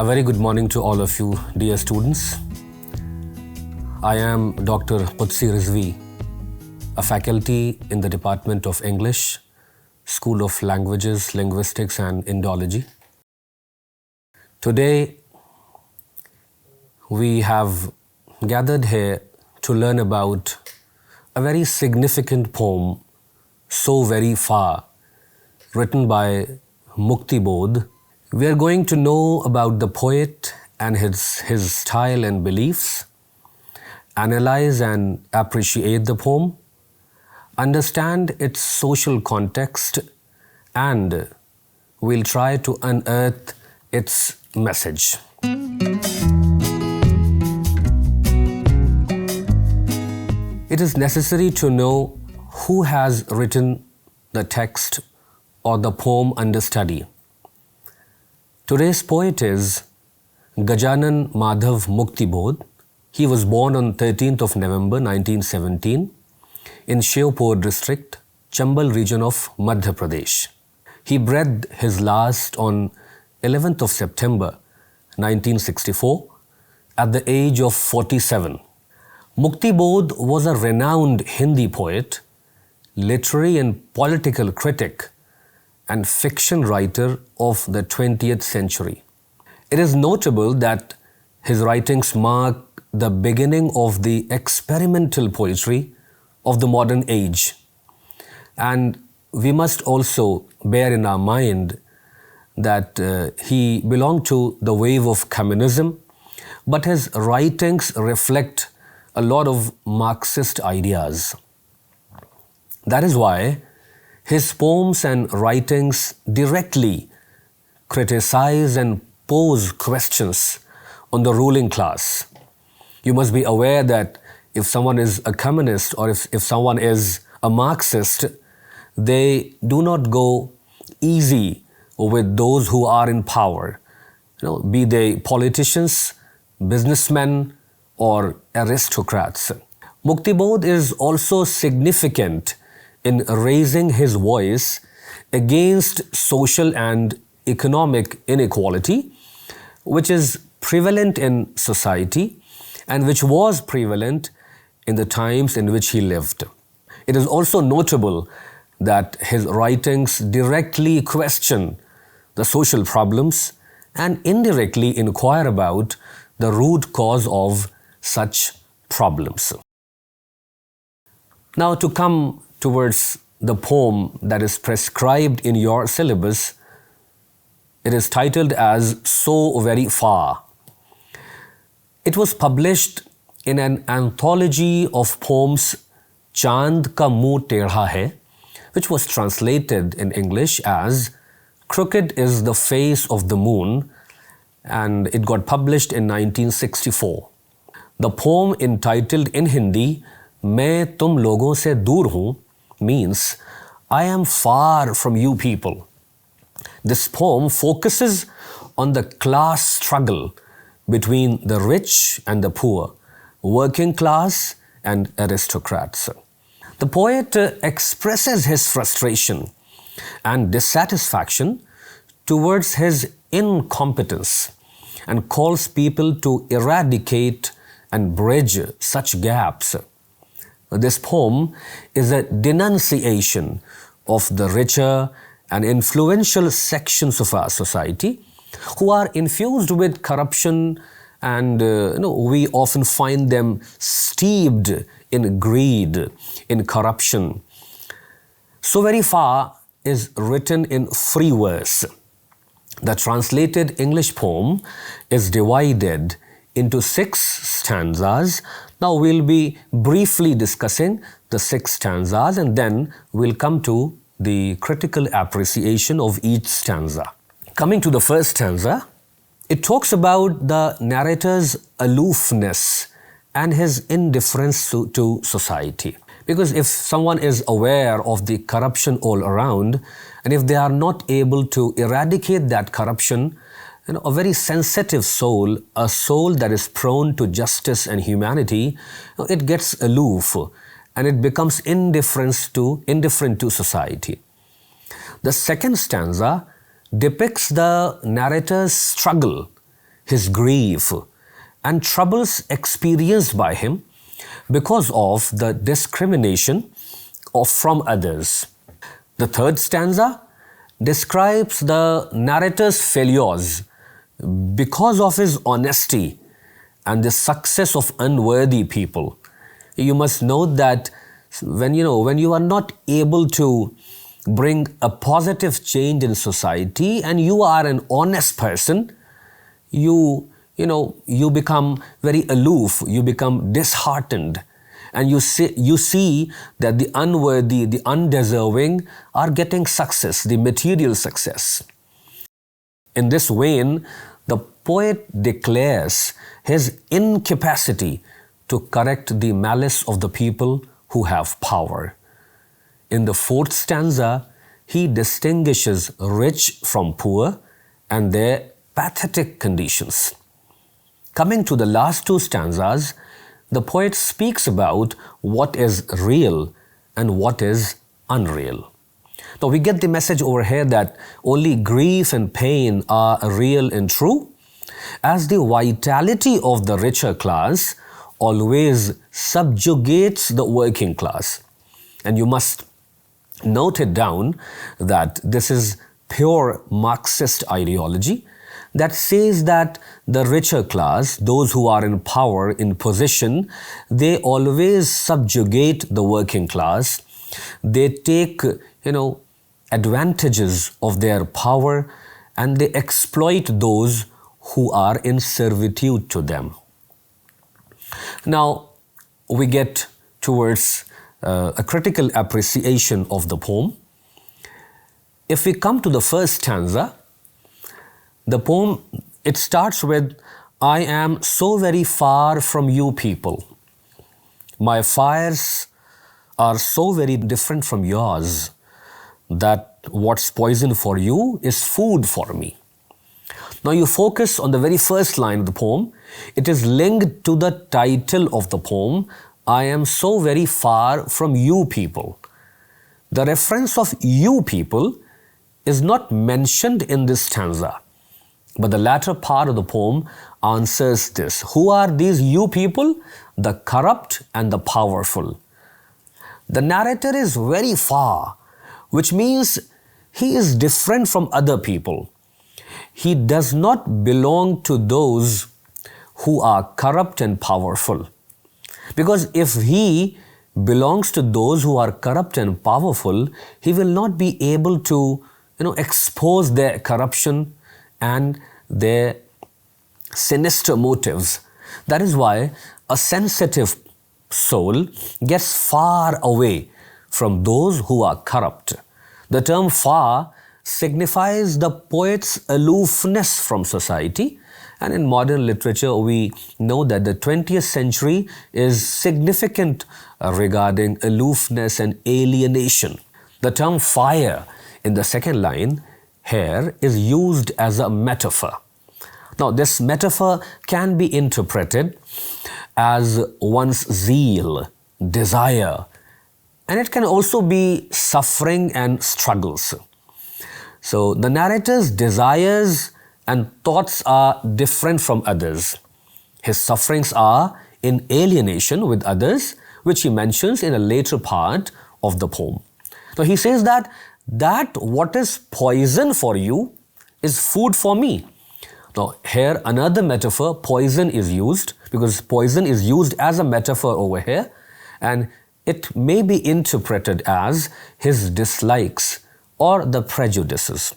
A very good morning to all of you, dear students. I am Dr. Qudsi Rizvi, a faculty in the Department of English, School of Languages, Linguistics and Indology. Today, we have gathered here to learn about a very significant poem, So Very Far, written by Mukti Bodh. We are going to know about the poet and his style and beliefs, analyze and appreciate the poem, understand its social context, and we'll try to unearth its message. It is necessary to know who has written the text or the poem under study. Today's poet is Gajanan Madhav Mukti Bodh. He was born on 13th of November 1917 in Shiopur district, Chambal region of Madhya Pradesh. He breathed his last on 11th of September 1964 at the age of 47. Mukti Bodh was a renowned Hindi poet, literary and political critic, and fiction writer of the 20th century. It is notable that his writings mark the beginning of the experimental poetry of the modern age. And we must also bear in our mind that he belonged to the wave of communism, but his writings reflect a lot of Marxist ideas. That is why his poems and writings directly criticize and pose questions on the ruling class. You must be aware that if someone is a communist or if someone is a Marxist, they do not go easy with those who are in power, be they politicians, businessmen, or aristocrats. Mukti Bodh is also significant in raising his voice against social and economic inequality, which is prevalent in society and which was prevalent in the times in which he lived. It is also notable that his writings directly question the social problems and indirectly inquire about the root cause of such problems. Now, to come towards the poem that is prescribed in your syllabus, it is titled as So Very Far. It was published in an anthology of poems, Chand Ka Muh Tedha Hai, which was translated in English as Crooked is the Face of the Moon, and it got published in 1964. The poem entitled in Hindi, Main Tum Logon Se Dur Hoon, means I am far from you people. This poem focuses on the class struggle between the rich and the poor, working class and aristocrats. The poet expresses his frustration and dissatisfaction towards his incompetence and calls people to eradicate and bridge such gaps. This poem is a denunciation of the richer and influential sections of our society who are infused with corruption, and we often find them steeped in greed, in corruption. So Very Far is written in free verse. The translated English poem is divided into 6 stanzas. Now we'll be briefly discussing the 6 stanzas and then we'll come to the critical appreciation of each stanza. Coming to the first stanza, it talks about the narrator's aloofness and his indifference to society. Because if someone is aware of the corruption all around, and if they are not able to eradicate that corruption, a very sensitive soul, a soul that is prone to justice and humanity, it gets aloof and it becomes indifferent to society. The second stanza depicts the narrator's struggle his grief, and troubles experienced by him because of the discrimination from others. The third stanza describes the narrator's failures because of his honesty and the success of unworthy people. You must note that when you are not able to bring a positive change in society and you are an honest person, you become very aloof, you become disheartened, and you see that the unworthy, the undeserving are getting success, the material success. In this vein, the poet declares his incapacity to correct the malice of the people who have power. In the fourth stanza, he distinguishes rich from poor and their pathetic conditions. Coming to the last two stanzas, the poet speaks about what is real and what is unreal. Now we get the message over here that only grief and pain are real and true, as the vitality of the richer class always subjugates the working class. And you must note it down that this is pure Marxist ideology that says that the richer class, those who are in power, in position, they always subjugate the working class. They take, advantages of their power and they exploit those who are in servitude to them. Now we get towards a critical appreciation of the poem. If we come to the first stanza, the poem, it starts with, I am so very far from you people. My fires are so very different from yours that what's poison for you is food for me. Now you focus on the very first line of the poem. It is linked to the title of the poem, I am so very far from you people. The reference of you people is not mentioned in this stanza, but the latter part of the poem answers this. Who are these you people? The corrupt and the powerful. The narrator is very far, which means he is different from other people. He does not belong to those who are corrupt and powerful. Because if he belongs to those who are corrupt and powerful, he will not be able to, expose their corruption and their sinister motives. That is why a sensitive soul gets far away from those who are corrupt. The term far signifies the poet's aloofness from society. And in modern literature, we know that the 20th century is significant regarding aloofness and alienation. The term fire in the second line here is used as a metaphor. Now, this metaphor can be interpreted as one's zeal, desire, and it can also be suffering and struggles. So, the narrator's desires and thoughts are different from others. His sufferings are in alienation with others, which he mentions in a later part of the poem. Now he says that what is poison for you is food for me. Now here another metaphor, poison, is used, because poison is used as a metaphor over here, and it may be interpreted as his dislikes or the prejudices.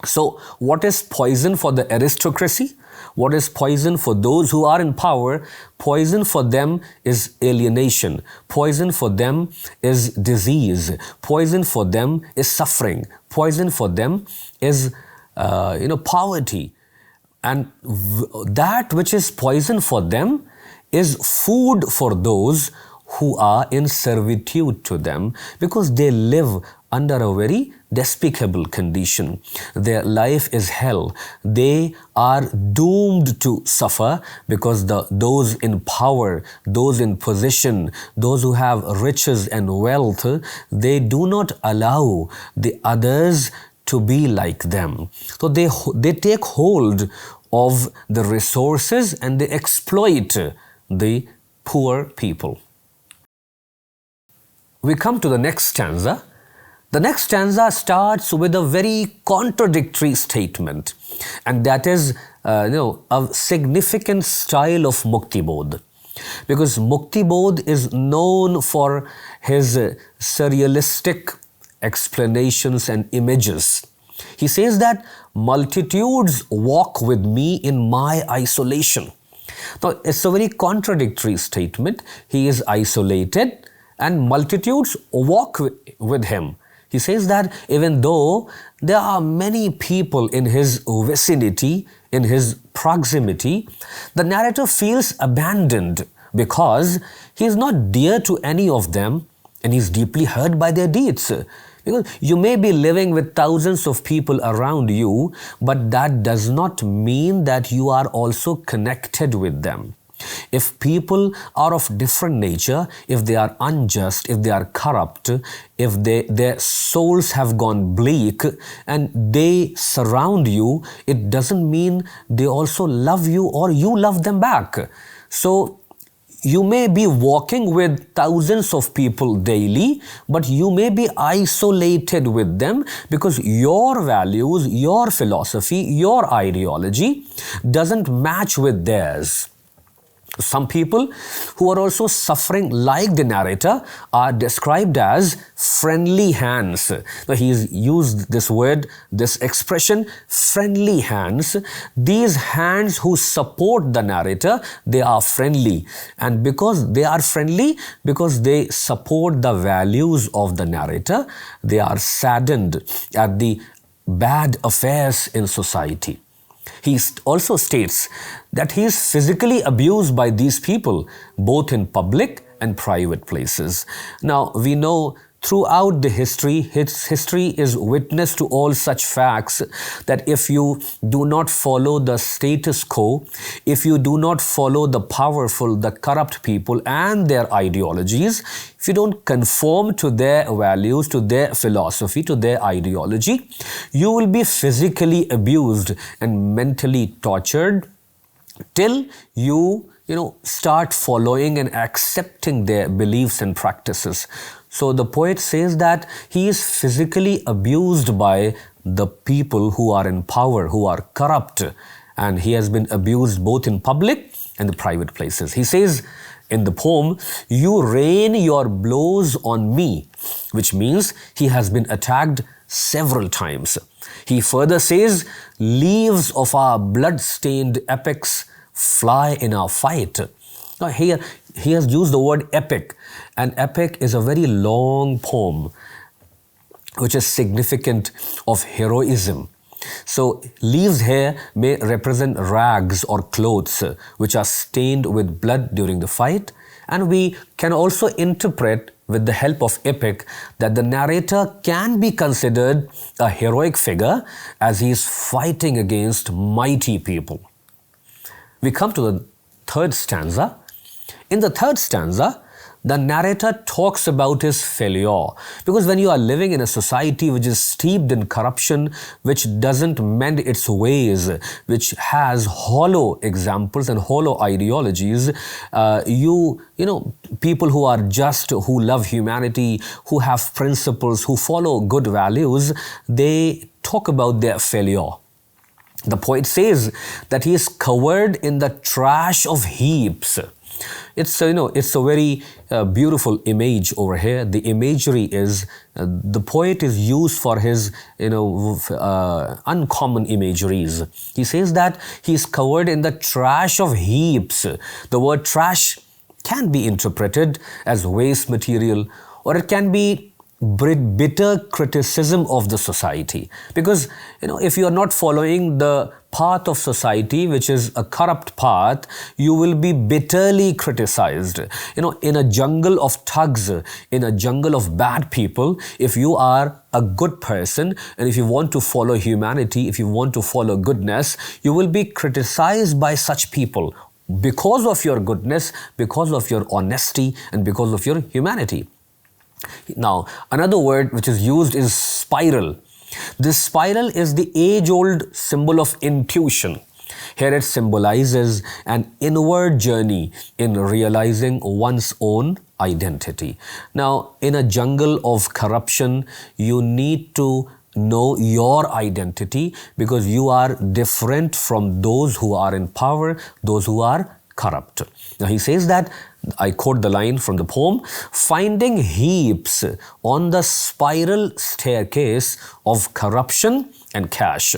So what is poison for the aristocracy? What is poison for those who are in power? Poison for them is alienation. Poison for them is disease. Poison for them is suffering. Poison for them is poverty. And that which is poison for them is food for those who are in servitude to them, because they live under a very despicable condition. Their life is hell. They are doomed to suffer because those in power, those in position, those who have riches and wealth, they do not allow the others to be like them. So they take hold of the resources and they exploit the poor people. We come to the next stanza. The next stanza starts with a very contradictory statement, and that is a significant style of Mukti Bodh. Because Mukti Bodh is known for his surrealistic explanations and images. He says that multitudes walk with me in my isolation. Now, it's a very contradictory statement. He is isolated and multitudes walk with him. He says that even though there are many people in his vicinity, in his proximity, the narrator feels abandoned because he is not dear to any of them and he is deeply hurt by their deeds. Because you may be living with thousands of people around you, but that does not mean that you are also connected with them. If people are of different nature, if they are unjust, if they are corrupt, if their souls have gone bleak and they surround you, it doesn't mean they also love you or you love them back. So you may be walking with thousands of people daily, but you may be isolated with them because your values, your philosophy, your ideology doesn't match with theirs. Some people who are also suffering like the narrator are described as friendly hands. Now, he's used this word, this expression, friendly hands. These hands who support the narrator, they are friendly. And because they are friendly, because they support the values of the narrator, they are saddened at the bad affairs in society. He also states that he is physically abused by these people, both in public and private places. Now, we know throughout the history, history is witness to all such facts that if you do not follow the status quo, if you do not follow the powerful, the corrupt people and their ideologies, if you don't conform to their values, to their philosophy, to their ideology, you will be physically abused and mentally tortured till you start following and accepting their beliefs and practices. So the poet says that he is physically abused by the people who are in power, who are corrupt, and he has been abused both in public and the private places. He says in the poem, "You rain your blows on me," which means he has been attacked several times. He further says, "Leaves of our blood-stained epics fly in our fight." Now here he has used the word epic. An epic is a very long poem which is significant of heroism. So leaves here may represent rags or clothes which are stained with blood during the fight, and we can also interpret with the help of epic that the narrator can be considered a heroic figure as he is fighting against mighty people. We come to the third stanza. In the third stanza, the narrator talks about his failure. Because when you are living in a society which is steeped in corruption, which doesn't mend its ways, which has hollow examples and hollow ideologies, people who are just, who love humanity, who have principles, who follow good values, they talk about their failure. The poet says that he is covered in the trash of heaps. It's a very beautiful image over here. The imagery is, the poet is used for his, uncommon imageries. He says that he is covered in the trash of heaps. The word trash can be interpreted as waste material, or it can be bitter criticism of the society. Because, if you are not following the path of society, which is a corrupt path, you will be bitterly criticized. In a jungle of thugs, in a jungle of bad people, if you are a good person and if you want to follow humanity, if you want to follow goodness, you will be criticized by such people because of your goodness, because of your honesty, and because of your humanity. Now, another word which is used is spiral. This spiral is the age-old symbol of intuition. Here it symbolizes an inward journey in realizing one's own identity. Now, in a jungle of corruption, you need to know your identity because you are different from those who are in power, those who are corrupt. Now he says that, I quote the line from the poem, finding heaps on the spiral staircase of corruption and cash.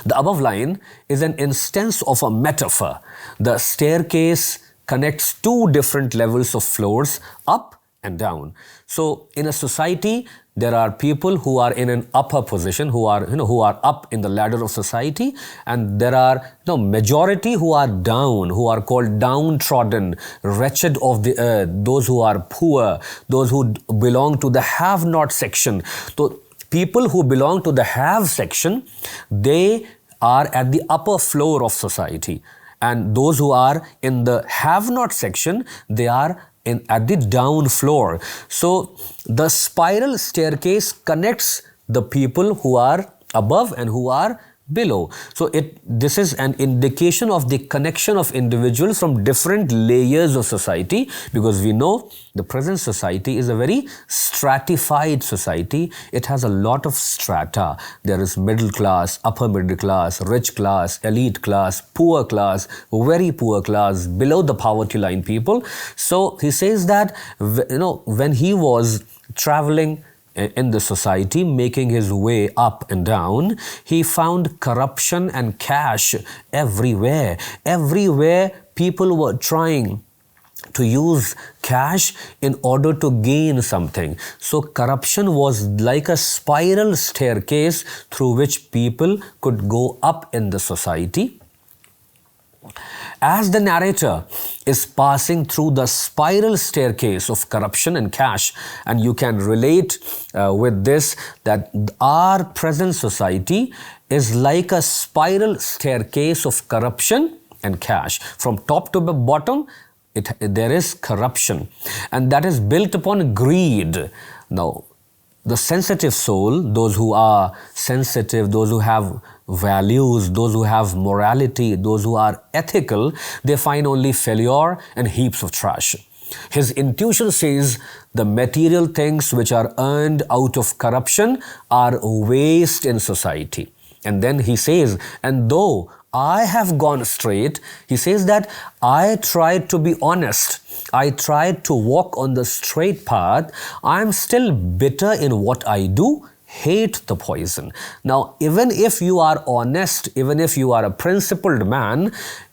The above line is an instance of a metaphor. The staircase connects two different levels of floors, up and down. So in a society, there are people who are in an upper position, who are up in the ladder of society, and there are majority who are down, who are called downtrodden, wretched of the earth, those who are poor, those who belong to the have-not section. So people who belong to the have section, they are at the upper floor of society, and those who are in the have-not section, they are at the down floor. So the spiral staircase connects the people who are above and who are below. So this is an indication of the connection of individuals from different layers of society, because we know the present society is a very stratified society. It has a lot of strata. There is middle class, upper middle class, rich class, elite class, poor class, very poor class, below the poverty line people. So he says that when he was traveling in the society, making his way up and down, he found corruption and cash everywhere. Everywhere people were trying to use cash in order to gain something. So corruption was like a spiral staircase through which people could go up in the society. As the narrator is passing through the spiral staircase of corruption and cash, and you can relate with this, that our present society is like a spiral staircase of corruption and cash. From top to the bottom, there is corruption, and that is built upon greed. Now, the sensitive soul, those who are sensitive, those who have values, those who have morality, those who are ethical, they find only failure and heaps of trash. His intuition says the material things which are earned out of corruption are waste in society. And then he says, and though I have gone straight, he says that I tried to be honest, I tried to walk on the straight path, I am still bitter in what I do, hate the poison. Now, even if you are honest, even if you are a principled man,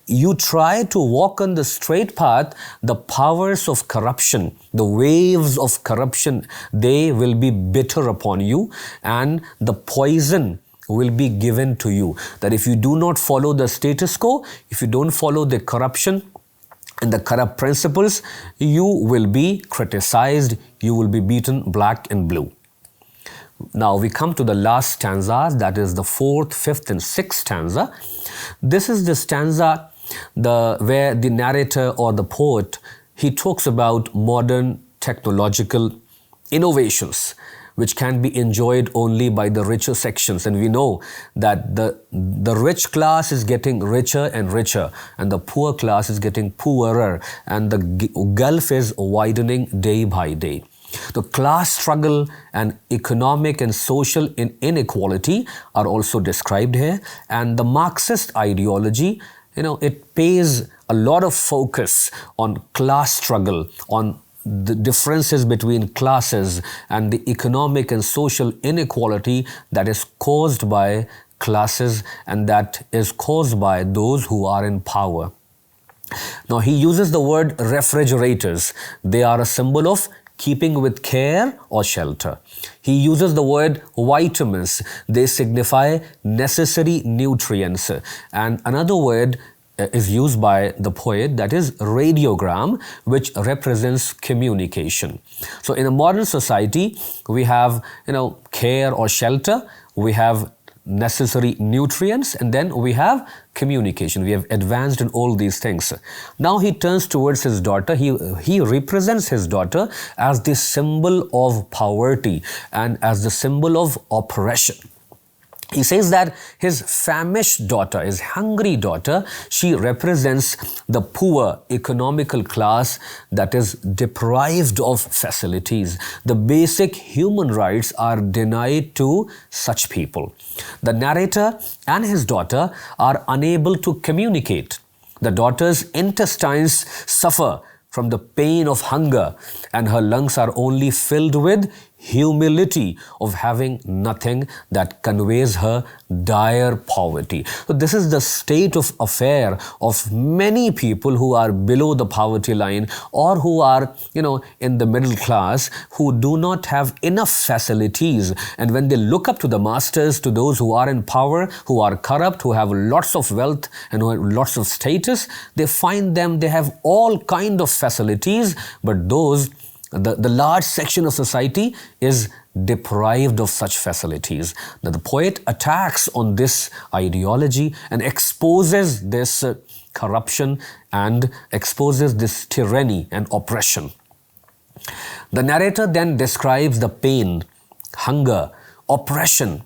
you try to walk on the straight path, the powers of corruption, the waves of corruption, they will be bitter upon you, and the poison will be given to you. That if you do not follow the status quo, if you don't follow the corruption and the corrupt principles, you will be criticized, you will be beaten black and blue. Now we come to the last stanzas, that is the fourth, fifth and sixth stanza. This is the stanza where the narrator or the poet, he talks about modern technological innovations which can be enjoyed only by the richer sections. And we know that the rich class is getting richer and richer, and the poor class is getting poorer, and the gulf is widening day by day. The class struggle and economic and social inequality are also described here, and the Marxist ideology, it pays a lot of focus on class struggle, on the differences between classes and the economic and social inequality that is caused by classes and that is caused by those who are in power. Now he uses the word refrigerators. They are a symbol of keeping with care or shelter. He uses the word vitamins. They signify necessary nutrients. And another word is used by the poet, that is radiogram, which represents communication. So in a modern society, we have care or shelter, we have necessary nutrients, and then we have communication. We have advanced in all these things. Now he turns towards his daughter. He represents his daughter as the symbol of poverty and as the symbol of oppression. He says that his famished daughter, his hungry daughter, she represents the poor economical class that is deprived of facilities. The basic human rights are denied to such people. The narrator and his daughter are unable to communicate. The daughter's intestines suffer from the pain of hunger, and her lungs are only filled with humility of having nothing that conveys her dire poverty. So this is the state of affair of many people who are below the poverty line or who are, in the middle class, who do not have enough facilities. And when they look up to the masters, to those who are in power, who are corrupt, who have lots of wealth and who have lots of status, they find they have all kind of facilities, but the large section of society is deprived of such facilities. Now, the poet attacks on this ideology and exposes this corruption and exposes this tyranny and oppression. The narrator then describes the pain, hunger, oppression,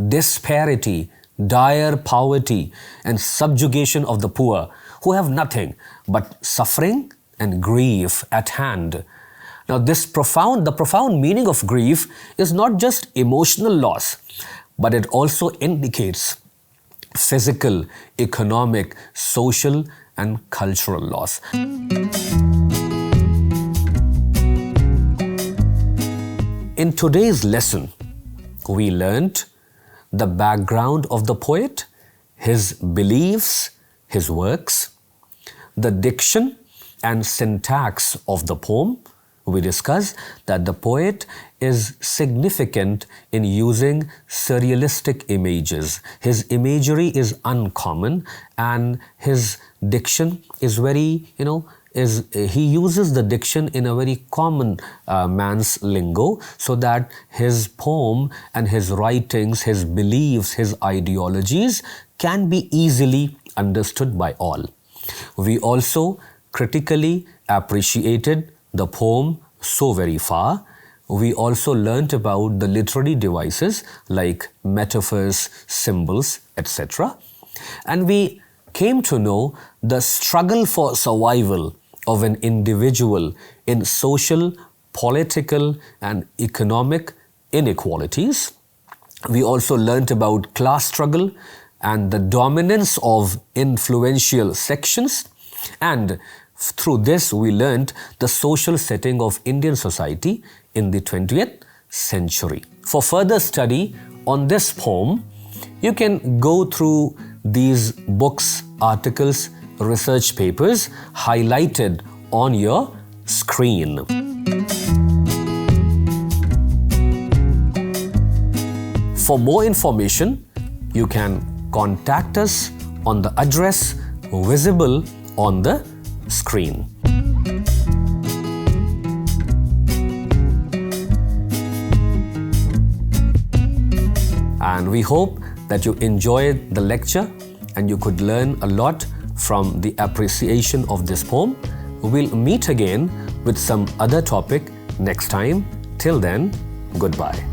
disparity, dire poverty, and subjugation of the poor who have nothing but suffering and grief at hand. Now, the profound meaning of grief is not just emotional loss, but it also indicates physical, economic, social, and cultural loss. In today's lesson, we learnt the background of the poet, his beliefs, his works, the diction and syntax of the poem. We discussed that the poet is significant in using surrealistic images. His imagery is uncommon and his diction is very, he uses the diction in a very common man's lingo, so that his poem and his writings, his beliefs, his ideologies can be easily understood by all. We also critically appreciated the poem So Very Far. We also learnt about the literary devices like metaphors, symbols, etc. And we came to know the struggle for survival of an individual in social, political, and economic inequalities. We also learnt about class struggle and the dominance of influential sections, and through this, we learnt the social setting of Indian society in the 20th century. For further study on this poem, you can go through these books, articles, research papers highlighted on your screen. For more information, you can contact us on the address visible on the screen. And we hope that you enjoyed the lecture and you could learn a lot from the appreciation of this poem. We'll meet again with some other topic next time. Till then, goodbye.